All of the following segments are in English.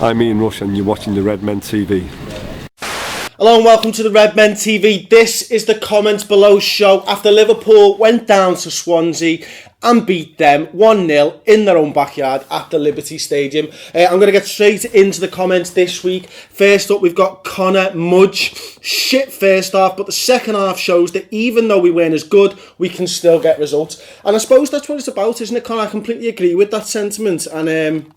I'm Ian Rush and you're watching the Redmen TV. Hello and welcome to the Redmen TV. This is the comments below show after Liverpool went down to Swansea and beat them 1-0 in their own backyard at the Liberty Stadium. I'm going to get straight into the comments this week. First up, we've got Connor Mudge. Shit first half, but the second half shows that even though we weren't as good, we can still get results. And I suppose that's what it's about, isn't it, Connor? I completely agree with that sentiment. And,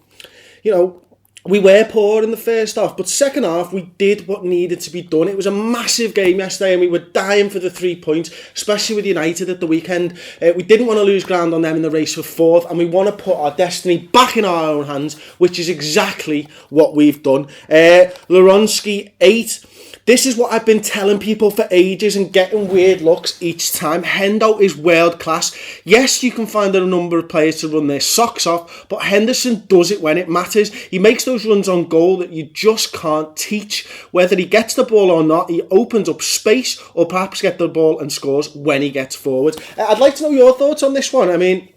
we were poor in the first half, but second half we did what needed to be done. It was a massive game yesterday and we were dying for the 3 points, especially with United at the weekend. We didn't want to lose ground on them in the race for fourth, and we want to put our destiny back in our own hands, which is exactly what we've done. Loronsky 8. This is what I've been telling people for ages and getting weird looks each time. Hendo is world class. Yes, you can find a number of players to run their socks off, but Henderson does it when it matters. He makes those runs on goal that you just can't teach. Whether he gets the ball or not, he opens up space or perhaps gets the ball and scores when he gets forward. I'd like to know your thoughts on this one. I mean,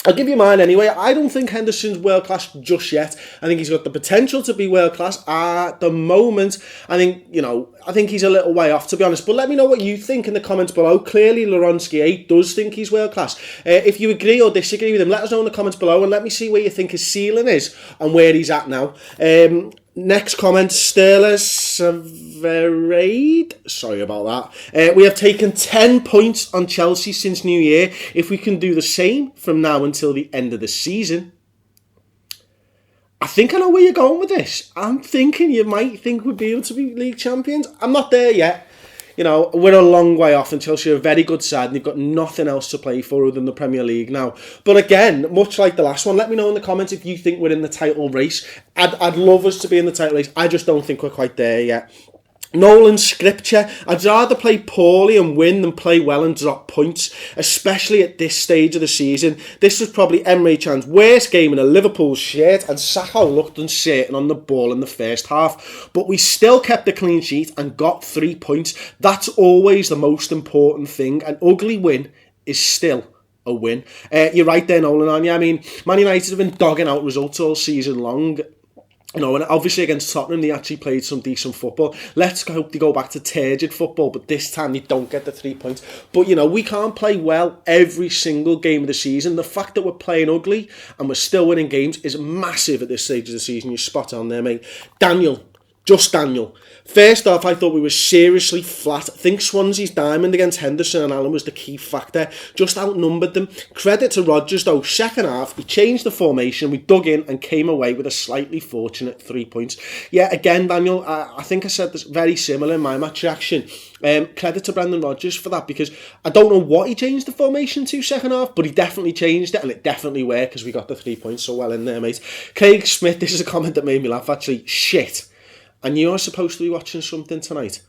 I'll give you mine anyway. I don't think Henderson's world class just yet. I think he's got the potential to be world class at the moment. I think he's a little way off, to be honest. But let me know what you think in the comments below. Clearly, Loronsky 8 does think he's world class. If you agree or disagree with him, let us know in the comments below and let me see where you think his ceiling is and where he's at now. Next comment, Sterler Severade. Sorry about that. We have taken 10 points on Chelsea since New Year. If we can do the same from now until the end of the season. I think I know where you're going with this. I'm thinking you might think we'd be able to be league champions. I'm not there yet. We're a long way off, and Chelsea are a very good side and they've got nothing else to play for other than the Premier League now. But again, much like the last one, let me know in the comments if you think we're in the title race. I'd love us to be in the title race. I just don't think we're quite there yet. Nolan Scripture, I'd rather play poorly and win than play well and drop points, especially at this stage of the season. This was probably Emre Can's worst game in a Liverpool shirt, and Saka looked uncertain on the ball in the first half. But we still kept a clean sheet and got 3 points. That's always the most important thing. An ugly win is still a win. You're right there, Nolan, aren't you? I mean, Man United have been dogging out results all season long. And obviously against Tottenham, they actually played some decent football. Let's hope they go back to turgid football, but this time they don't get the 3 points. But, we can't play well every single game of the season. The fact that we're playing ugly and we're still winning games is massive at this stage of the season. You're spot on there, mate. Daniel. First off, I thought we were seriously flat. I think Swansea's diamond against Henderson and Allen was the key factor. Just outnumbered them. Credit to Rodgers though. Second half, he changed the formation. We dug in and came away with a slightly fortunate 3 points. Yeah, again, Daniel, I think I said this very similar in my match reaction. Credit to Brendan Rodgers for that, because I don't know what he changed the formation to second half, but he definitely changed it and it definitely worked because we got the 3 points so well in there, mate. Craig Smith, this is a comment that made me laugh actually. Shit. I knew I was supposed to be watching something tonight.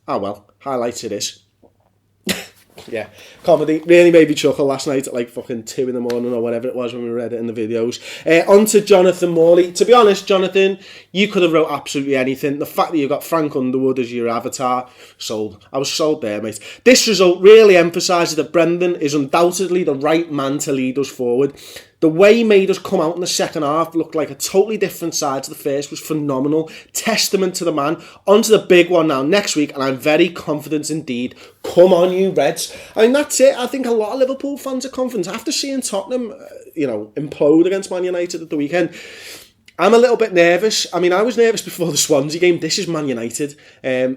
Ah well, highlights it is. Yeah, comedy really made me chuckle last night at like fucking 2 in the morning or whatever it was when we read it in the videos. On to Jonathan Morley. To be honest, Jonathan, you could have wrote absolutely anything. The fact that you've got Frank Underwood as your avatar, sold. I was sold there, mate. This result really emphasises that Brendan is undoubtedly the right man to lead us forward. The way he made us come out in the second half looked like a totally different side to the first was phenomenal. Testament to the man. On to the big one now next week, and I'm very confident indeed. Come on, you Reds. I mean, that's it. I think a lot of Liverpool fans are confident. After seeing Tottenham, implode against Man United at the weekend, I'm a little bit nervous. I mean, I was nervous before the Swansea game. This is Man United.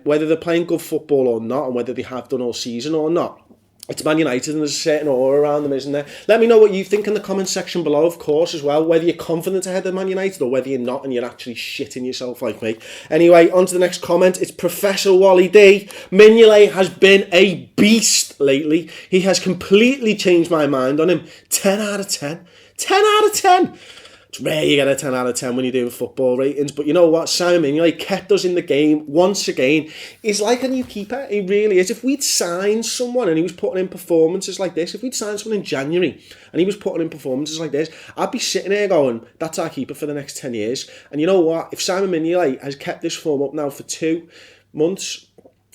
Whether they're playing good football or not, and whether they have done all season or not, it's Man United and there's a certain aura around them, isn't there? Let me know what you think in the comment section below, of course, as well. Whether you're confident ahead of Man United or whether you're not and you're actually shitting yourself like me. Anyway, on to the next comment. It's Professor Wally D. Mignolet has been a beast lately. He has completely changed my mind on him. 10 out of 10. 10 out of 10. It's rare you get a 10 out of 10 when you're doing football ratings, but you know what? Simon Mignolet kept us in the game once again. He's like a new keeper. He really is. If we'd signed someone and he was putting in performances like this, if we'd signed someone in January and he was putting in performances like this, I'd be sitting here going, that's our keeper for the next 10 years. And you know what? If Simon Mignolet has kept this form up now for 2 months,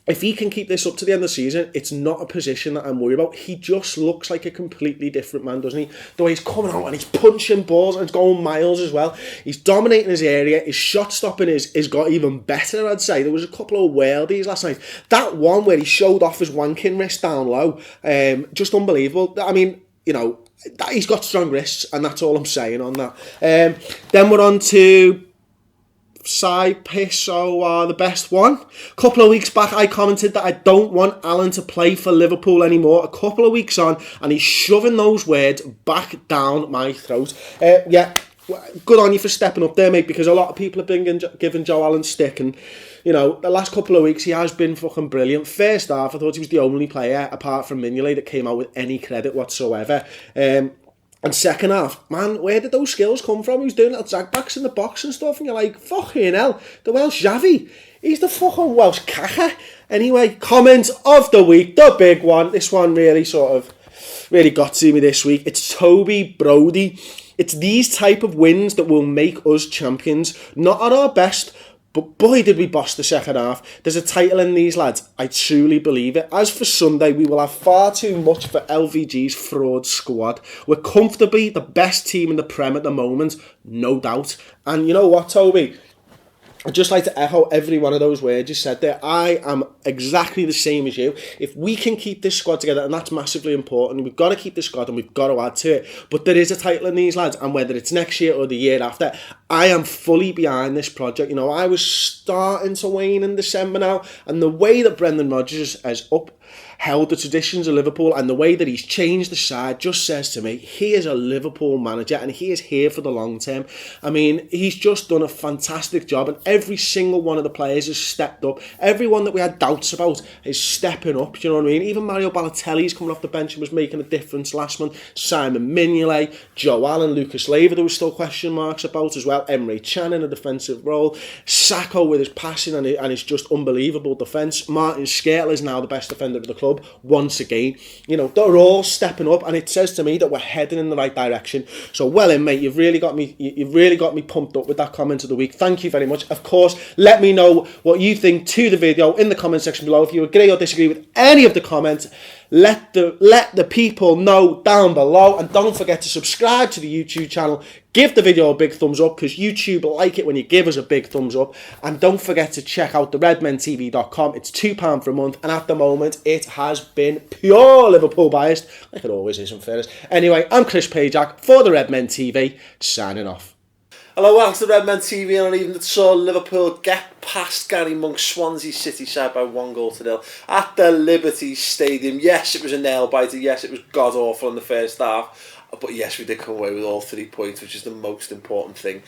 if he can keep this up to the end of the season, it's not a position that I'm worried about. He just looks like a completely different man, doesn't he? The way he's coming out and he's punching balls and it's going miles as well. He's dominating his area. His shot stopping is got even better, I'd say. There was a couple of worldies last night. That one where he showed off his wanking wrist down low, just unbelievable. I mean, you know, he's got strong wrists, and that's all I'm saying on that. Then we're on to side piss, the best one. A couple of weeks back I commented that I don't want Alan to play for Liverpool anymore. A couple of weeks on and he's shoving those words back down my throat. Yeah, good on you for stepping up there, mate, because a lot of people have been giving Joe Allen stick, and you know, the last couple of weeks he has been fucking brilliant. First half I thought he was the only player apart from Mignolet that came out with any credit whatsoever. And second half, man, where did those skills come from? He was doing little zagbacks in the box and stuff, and you're like, fucking hell, the Welsh Xavi. He's the fucking Welsh caca. Anyway, comment of the week, the big one. This one really got to me this week. It's Toby Brody. It's these type of wins that will make us champions. Not at our best, but boy did we boss the second half. There's a title in these, lads. I truly believe it. As for Sunday, we will have far too much for LVG's fraud squad. We're comfortably the best team in the Prem at the moment, no doubt. And you know what, Toby? I'd just like to echo every one of those words you said there. I am exactly the same as you. If we can keep this squad together, and that's massively important, we've got to keep the squad and we've got to add to it. But there is a title in these, lads, and whether it's next year or the year after, I am fully behind this project. You know, I was starting to wane in December now, and the way that Brendan Rodgers has upheld the traditions of Liverpool and the way that he's changed the side just says to me, he is a Liverpool manager and he is here for the long term. I mean, he's just done a fantastic job, and every single one of the players has stepped up. Everyone that we had doubts about is stepping up, do you know what I mean? Even Mario Balotelli's coming off the bench and was making a difference last month. Simon Mignolet, Joe Allen, Lucas Leiva, there was still question marks about as well. Emre Can in a defensive role. Sacco with his passing and his just unbelievable defence. Martin Skrtel is now the best defender of the club once again. You know, they're all stepping up, and it says to me that we're heading in the right direction. So well in, mate, you've really got me pumped up with that comment of the week. Thank you very much. Of course, let me know what you think to the video in the comment section below. If you agree or disagree with any of the comments, let the people know down below, and don't forget to subscribe to the YouTube channel. Give the video a big thumbs up, because YouTube like it when you give us a big thumbs up. And don't forget to check out the redmentv.com. It's £2 for a month, and at the moment it has been pure Liverpool biased, like it always is in fairness. Anyway, I'm Chris Pajak for the Redmen TV, signing off. Hello, welcome to the Redmen TV on an evening that saw Liverpool get past Gary Monk's Swansea City side by 1-0 at the Liberty Stadium. Yes, it was a nail biter. Yes, it was god awful in the first half. But yes, we did come away with all 3 points, which is the most important thing.